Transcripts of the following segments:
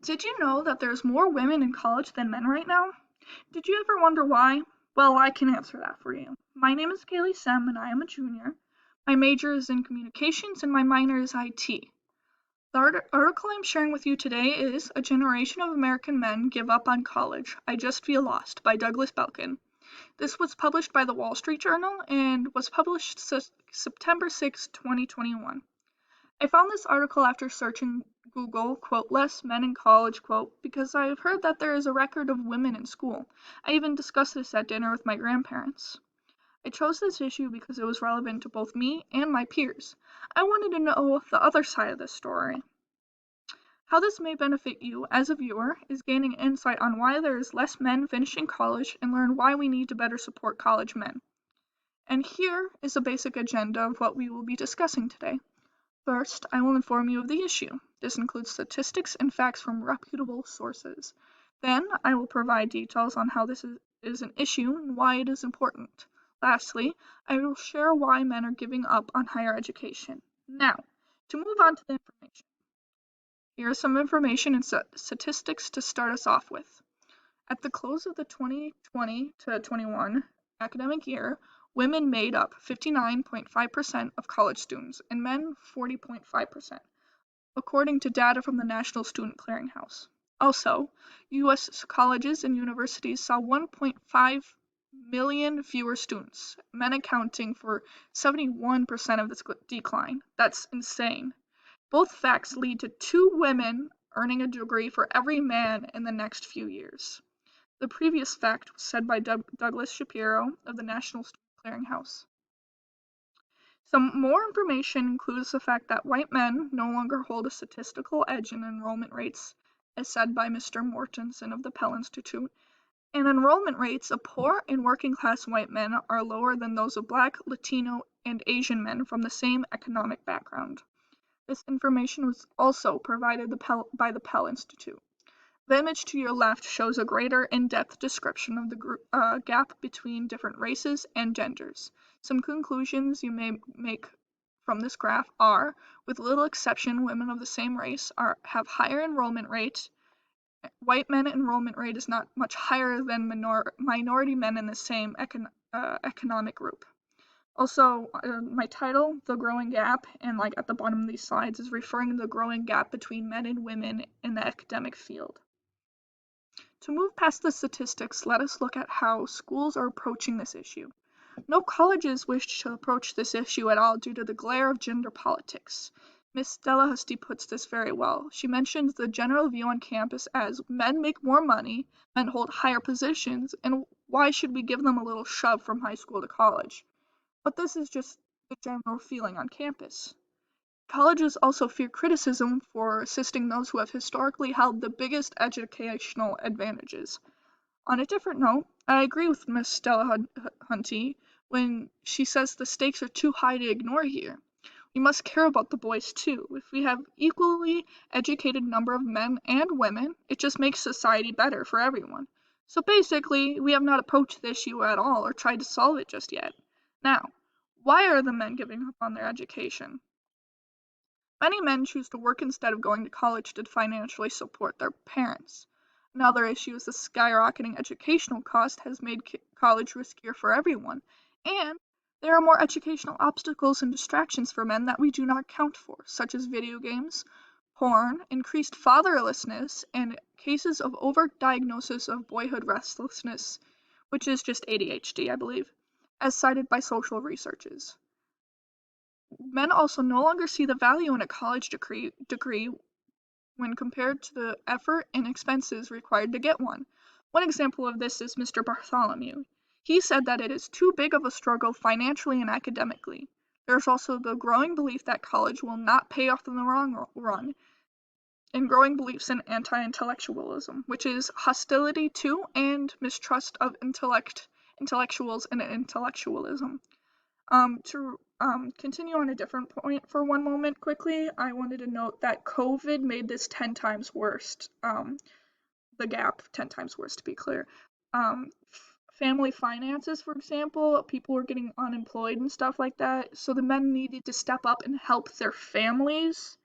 Did you know that there's more women in college than men right now? Did you ever wonder why? Well, I can answer that for you. My name is Kaylee Sem and I am a junior. My major is in communications and my minor is IT. The article I'm sharing with you today is A Generation of American Men Give Up on College. I Just Feel Lost by Douglas Belkin. This was published by the Wall Street Journal and was published September 6, 2021. I found this article after searching Google, quote, less men in college, quote, because I have heard that there is a record of women in school. I even discussed this at dinner with my grandparents. I chose this issue because it was relevant to both me and my peers. I wanted to know the other side of this story. How this may benefit you as a viewer is gaining insight on why there is less men finishing college and learn why we need to better support college men. And here is a basic agenda of what we will be discussing today. First, I will inform you of the issue. This includes statistics and facts from reputable sources. Then, I will provide details on how this is an issue and why it is important. Lastly, I will share why men are giving up on higher education. Now, to move on to the information. Here is some information and statistics to start us off with. At the close of the 2020 to 21 academic year, women made up 59.5% of college students and men 40.5%, according to data from the National Student Clearinghouse. Also, U.S. colleges and universities saw 1.5 million fewer students, men accounting for 71% of this decline. That's insane. Both facts lead to 2 women earning a degree for every man in the next few years. The previous fact was said by Douglas Shapiro of the National Student Clearinghouse. Some more information includes the fact that white men no longer hold a statistical edge in enrollment rates, as said by Mr. Mortensen of the Pell Institute, and enrollment rates of poor and working class white men are lower than those of Black, Latino, and Asian men from the same economic background. This information was also provided by the Pell Institute. The image to your left shows a greater in-depth description of the gap between different races and genders. Some conclusions you may make from this graph are, with little exception, women of the same race have higher enrollment rate. White men enrollment rate is not much higher than minority men in the same economic group. Also, my title, The Growing Gap, and like at the bottom of these slides, is referring to the growing gap between men and women in the academic field. To move past the statistics, let us look at how schools are approaching this issue. No colleges wish to approach this issue at all due to the glare of gender politics. Miss Delahusty puts this very well. She mentions the general view on campus as men make more money, men hold higher positions, and why should we give them a little shove from high school to college? But this is just the general feeling on campus. Colleges also fear criticism for assisting those who have historically held the biggest educational advantages. On a different note, I agree with Miss Stella Hunty when she says the stakes are too high to ignore here. We must care about the boys too. If we have equally educated number of men and women, it just makes society better for everyone. So basically, we have not approached the issue at all or tried to solve it just yet. Now, why are the men giving up on their education? Many men choose to work instead of going to college to financially support their parents. Another issue is the skyrocketing educational cost has made college riskier for everyone, and there are more educational obstacles and distractions for men that we do not account for, such as video games, porn, increased fatherlessness, and cases of overdiagnosis of boyhood restlessness, which is just ADHD, I believe, as cited by social researchers. Men also no longer see the value in a college degree when compared to the effort and expenses required to get one. One example of this is Mr. Bartholomew. He said that it is too big of a struggle financially and academically. There's also the growing belief that college will not pay off in the long run, and growing beliefs in anti-intellectualism, which is hostility to and mistrust of intellectuals and intellectualism. To continue on a different point for one moment quickly, I wanted to note that COVID made this 10 times worse. The gap 10 times worse, to be clear. Family finances, for example, people were getting unemployed and stuff like that, so the men needed to step up and help their families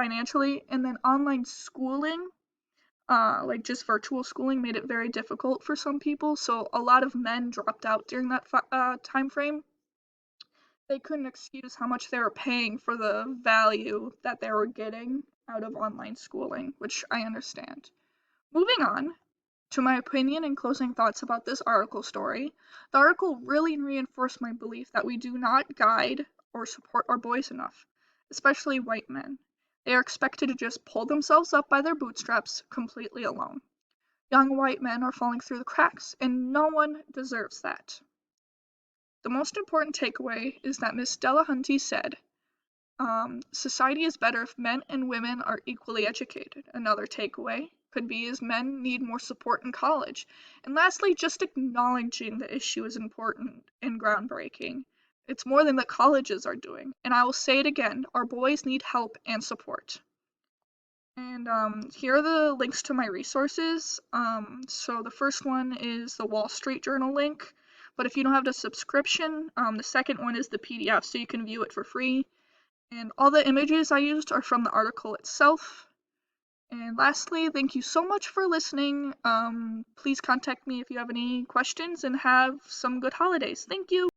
financially, and then online schooling, like just virtual schooling, made it very difficult for some people. So a lot of men dropped out during that time frame. They couldn't excuse how much they were paying for the value that they were getting out of online schooling, which I understand. Moving on to my opinion and closing thoughts about this article story, the article really reinforced my belief that we do not guide or support our boys enough, especially white men. They are expected to just pull themselves up by their bootstraps completely alone. Young white men are falling through the cracks, and no one deserves that. The most important takeaway is that Miss Delahunty said, society is better if men and women are equally educated. Another takeaway could be is men need more support in college. And lastly, just acknowledging the issue is important and groundbreaking. It's more than the colleges are doing. And I will say it again, our boys need help and support. And here are the links to my resources. So the first one is the Wall Street Journal link. But if you don't have the subscription, the second one is the PDF, so you can view it for free. And all the images I used are from the article itself. And lastly, thank you so much for listening. Please contact me if you have any questions and have some good holidays. Thank you.